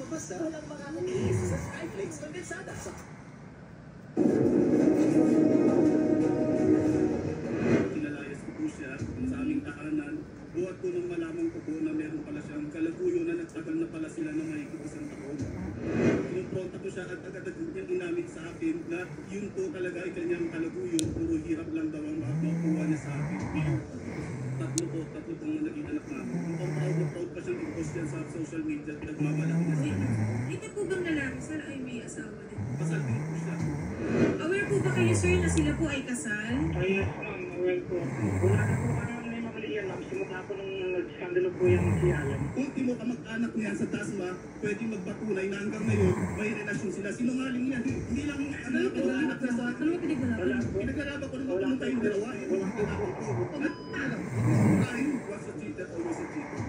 basta walang makakatiis sa Skyflakes kondensada. Pinalayas ko po siya sa aming tahanan. Buhat ko nang malaman ko po na meron pala siyang kalaguyo na nagtagal na pala sila na mahigit isang taon. Kinumpronta ko siya at agad niyang inamit sa akin na yun po talaga ay kanyang kalaguyo. Puro hirap lang daw ang makuha niya sa akin. Tatlo pong naging anak namin. Proud na proud pa siyang i-post yan sa social media. Pinagmamalaki niya sa akin. Ito po bang lalaki, sir, ay may asawa din? Kasal din po siya. Aware po ba kayo, sir, na sila po ay kasal? Yes, ma'am. Aware po. Wala na po kami may mamali yan, ma'am. Simula po nung nag-skandalo po yan si Alan. Ultimo kamag-anak niya sa Tasma, pwedeng magpatunay na hanggang ngayon may relasyon sila. Sinungaling yan. Hindi lang anak niya sa akin. Ano mo pinaglalaban? Pinaglalaban ko rin pumunta yung dalawa. Walang tinapon ko. At alam, kunahin, once a cheater, always a cheater.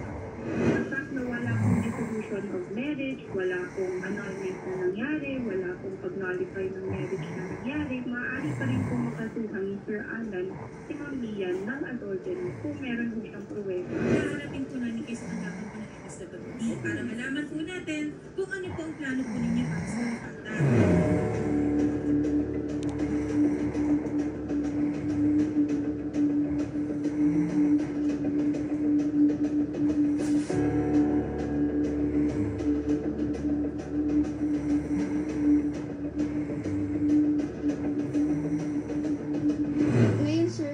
The fact na wala akong dissolution of marriage, wala akong annulment na nangyari, wala akong pag-nullify ng marriage na nangyari, maaari pa rin kung makasuhan ni Sir Alan si Ma'am Lian ng adultery kung meron po siyang pruweba. Haharapin po namin kayo sa tanggapan po ng MSWD para malaman po natin kung ano po ang plano po ninyo para sa mga bata.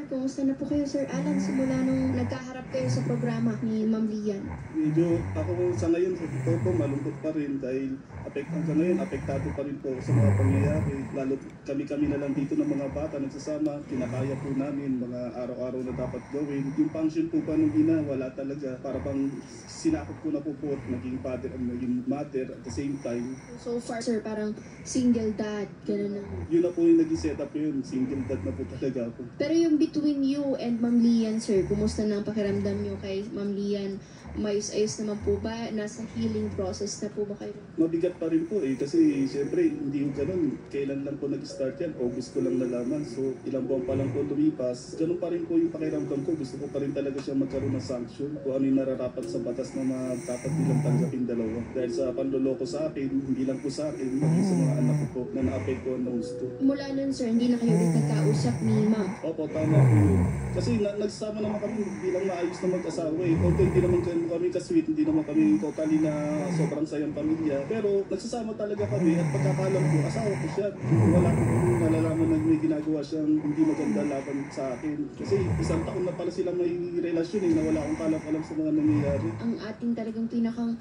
Kumusta na po kayo, Sir Alan, simula nung nagkaharap kayo sa programa ni Ma'am Lian? Medyo ako sa ngayon, sa totoo po, malungkot pa rin dahil apektado pa rin po sa mga pangyayari. Lalo kami na lang dito ng mga bata nagsasama, kinakaya po namin mga araw-araw na dapat gawin. Yung function po pa nung ina, wala talaga. Para bang sinakop ko na po po, naging father and naging mother at the same time. So far, sir, parang single dad, gano'n na. Yun na po yung naging setup yun, single dad na po talaga ako. Pero yung between you and Ma'am Lian, sir, kumusta na ang pakiramdam nyo kay Ma'am Lian? Mayos-ayos naman po ba? Nasa healing process na po ba kayo? Mabigat pa rin po kasi siyempre hindi yung ganun. Kailan lang po nag-start yan? August ko lang nalaman. So ilang buwan pa lang po lumipas. Ganun pa rin po yung pakiramdam ko. Gusto ko pa rin talaga siya magkaroon ng sanction kung ano yung nararapat sa batas na dapat nilang tanggapin dalawa. Dahil sa panloloko sa akin, hindi lang po sa akin, maging sa mga anak ko po na naapektuhan ng gusto. Mula nun, sir, hindi na kayo ulit nagkausap ni Ma'am? Opo, tama po yun. Kasi nagsama naman kami bilang maayos na mag-asawa eh. Although hindi naman kami ka-sweet, hindi naman kami totally na sobrang sayang pamilya. Pero nagsasama talaga kami at pagkakalam ko, asawa ko siya. Wala ko kung nalalaman na may ginagawa siyang hindi maganda laban sa akin. Kasi isang taon na pala sila may relasyon na wala akong kalam-alam sa mga nangyayari. Ang ating talagang pinakang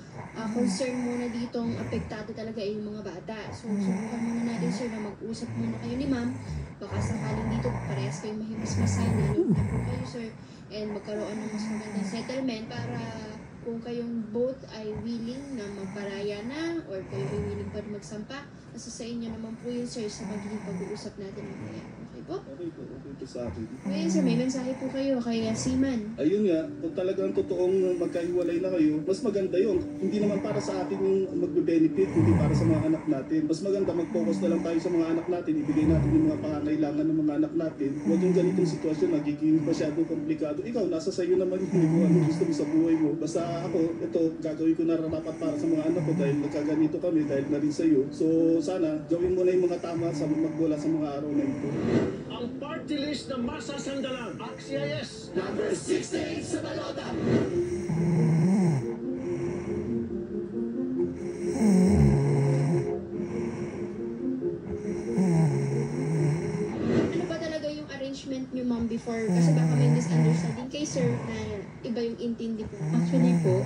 concern muna dito, ang apektado talaga ay yung mga bata. So subukan muna natin, sir, na mag-usap muna kayo ni Ma'am. Baka sakaling dito parehas kayong mahimas-masan, lalo na po kayo, sir, and magkaroon ng mas magandang settlement para kung kayong both ay willing na magparaya na or kayo ay willing pa rin magsampa, nasa sa inyo naman po yun, sir, sa magiging pag-uusap natin mamaya. Okay po? Okay po sa akin. Ngayon, sir, may mensahe po kayo kay Seaman. Ayun nga, kung talagang totoong magkahiwalay na kayo, mas maganda yun. Hindi naman para sa atin yung magbe-benefit, hindi para sa mga anak natin. Mas maganda mag-focus na lang tayo sa mga anak natin, ibigay natin yung mga pangangailangan ng mga anak natin. Huwag yung ganitong sitwasyon, nagiging masyadong komplikado. Ikaw, nasa sayo naman yun kung ano gusto mo sa buhay mo. Basta ako, ito, gagawin ko na rapat para sa mga anak ko dahil nagkaganito kami, dahil na rin sa'yo. So, sana, gawin mo na yung mga tama sa magmula sa mga araw na ito. Ang party list na masasandalan, AXIS, Number 68 sa balota. Ano ba talaga yung arrangement niyo, Ma'am, before? Kasi baka may misunderstanding kay sir na iba yung intindi po. Actually po,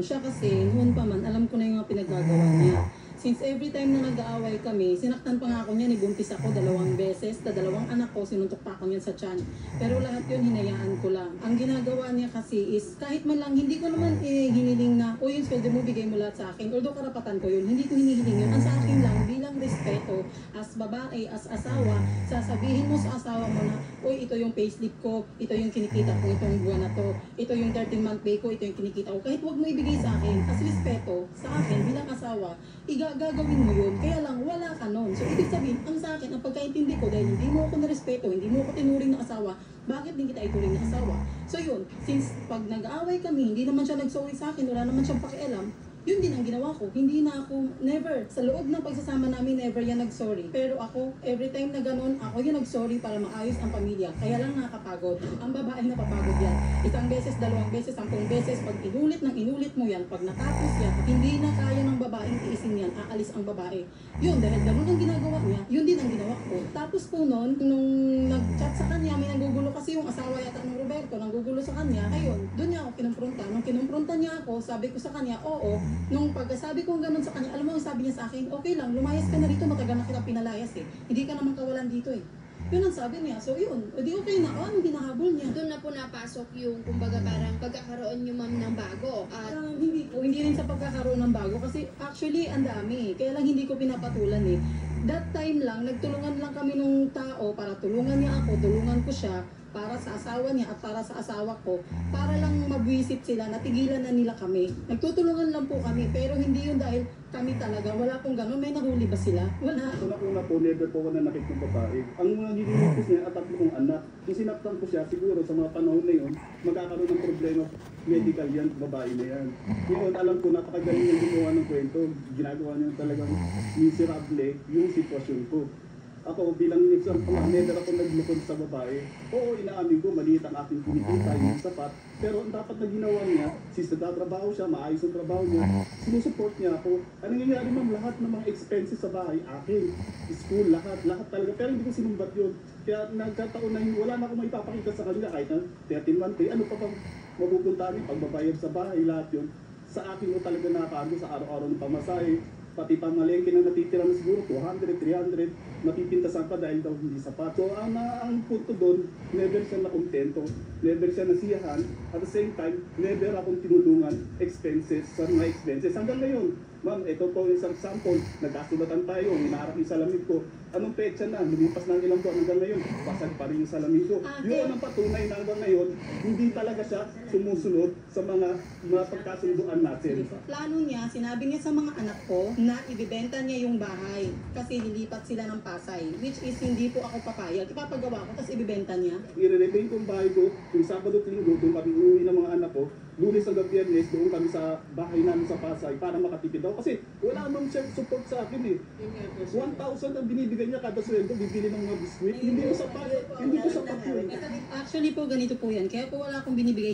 siya kasi, noon pa man, alam ko na yung mga pinagagawa niya. Since every time na nag-aaway kami, sinaktan pa nga ako niya, nibuntis ako 2 beses, 2 anak ko, sinuntok pa ako niyan sa tiyan. Pero lahat yun, hinayaan ko lang. Ang ginagawa niya kasi is, kahit man lang, hindi ko naman hinihiling na, o yun, sweldo mo, bigay mo lahat sa akin. Although karapatan ko yun, hindi ko hinihiling yun. Ang sa akin lang, bilang respeto, as babae, as asawa, sasabihin mo sa asawa mo na, uy, ito yung payslip ko, ito yung kinikita ko itong buwan na to, ito yung 13-month pay ko, ito yung kinikita ko. Kahit wag mo ibigay sa akin, as respeto, sa akin, bilang asawa, gagawin mo yun, kaya lang wala ka nun. So, ibig sabihin, ang sa akin, ang pagkaintindi ko, dahil hindi mo ako narespeto, hindi mo ako tinuring na asawa, bakit din kita ituring na asawa? So, yun, since pag nag-aaway kami, hindi naman siya nag-sorry sa akin, wala naman siyang pakialam, Yun din ang ginawa ko. Hindi na ako, never. Sa loob ng pagsasama namin, never yan nag-sorry. Pero ako, every time na ganun, ako yung nag-sorry para maayos ang pamilya. Kaya lang nakakapagod. Ang babae napapagod yan. Isang beses, dalawang beses, 10 beses. Pag inulit mo yan, pag natapos yan, hindi na kaya ng babaeng tiisin yan, aalis ang babae. Yun, dahil ganun ang ginagawa niya, yun din ang ginawa ko. Tapos po noon, nung nag-chat sa kanya, may nanggugulo kasi yung asawa yata ng Roberto, nanggugulo sa kanya. Ayun, doon niya ako kinumpronta. Nung kinumpronta niya ako, sabi ko sa kanya, oo. Nung pagkasabi ko ganun sa kanya, alam mo, sabi niya sa akin, okay lang, lumayas ka na rito, matagal na kita pinalayas eh. Hindi ka naman kawalan dito eh. Yun ang sabi niya. So yun, edi okay na, ano hinahabol niya. Doon na po napasok yung, kumbaga parang pagkakaroon nyo ma'am ng bago. At Hindi rin sa pagkakaroon ng bago kasi actually ang dami. Kaya lang hindi ko pinapatulan eh. That time lang, nagtulungan lang kami nung tao para tulungan niya ako, tulungan ko siya para sa asawa niya at para sa asawa ko, para lang mabwisit sila, natigilan na nila kami. Nagtutulungan lang po kami, pero hindi yun dahil kami talaga, wala pong gano'n. May nahuli ba sila? Wala. Una po, never po ako nanakit ng babae. Ang mga nililipos niya at tatlo kong anak. Kung sinaktan ko siya, siguro sa mga panahon na yun, magkakaroon ng problema medical yan, babae na yan. Ngayon, alam ko, napakagaling yung gumawa ng kwento. Ginagawa niya talagang miserable yung sitwasyon ko. Ako bilang example, never ako naglukod sa babae. Oo, inaamin ko, maliit ang aking kinikita, yung sapat. Pero ang dapat na ginawa niya, since nagtatrabaho siya, maayos ang trabaho niya, sinusupport niya ako. Ang nangyayari ma'am, lahat ng mga expenses sa bahay, akin. School, lahat talaga. Pero hindi ko sinumbat yun. Kaya nagkataon na wala na akong maipapakita sa kanila kahit na 13 month pay. Ano pa bang mapupunta niya, pagbabayad sa bahay, lahat yun. Sa akin mo talaga nakakaano sa araw-araw ng pamasahe. Pati pamalengke na natitira na siguro 200, 300, mapipintasan pa dahil daw hindi sapat. So ang punto doon, never siya nakontento, never siya nasiyahan. At the same time, never akong tinulungan expenses sa mga expenses. Hanggang ngayon, ma'am, ito po isang sample, nagkasulatan tayo, hinaharap yung salamin ko. Anong petsa na, lumipas ng ilang buwan hanggang ngayon, basag pa rin yung salamin ko. Yun ang patunay na hanggang ngayon, hindi talaga siya sumusunod sa mga pagkasunduan natin. Plano niya, sinabi niya sa mga anak ko na ibibenta niya yung bahay kasi lilipat sila ng Pasay, which is hindi po ako papayag. Ipapagawa ko, tapos ibibenta niya. I-repaint ko ang bahay ko, yung Sabado at Linggo, doon kami uuwi ng mga anak ko. Lunes hanggang Biyernes, doon kami sa bahay namin sa Pasay para makatipid ako. Kasi wala naman siya support sa akin eh. 1,000 ang binibigay niya kada sweldo, bibili ng mga biskuit. Hindi ko sapat yun. Actually po, ganito po yan. Kaya po wala akong binibigay.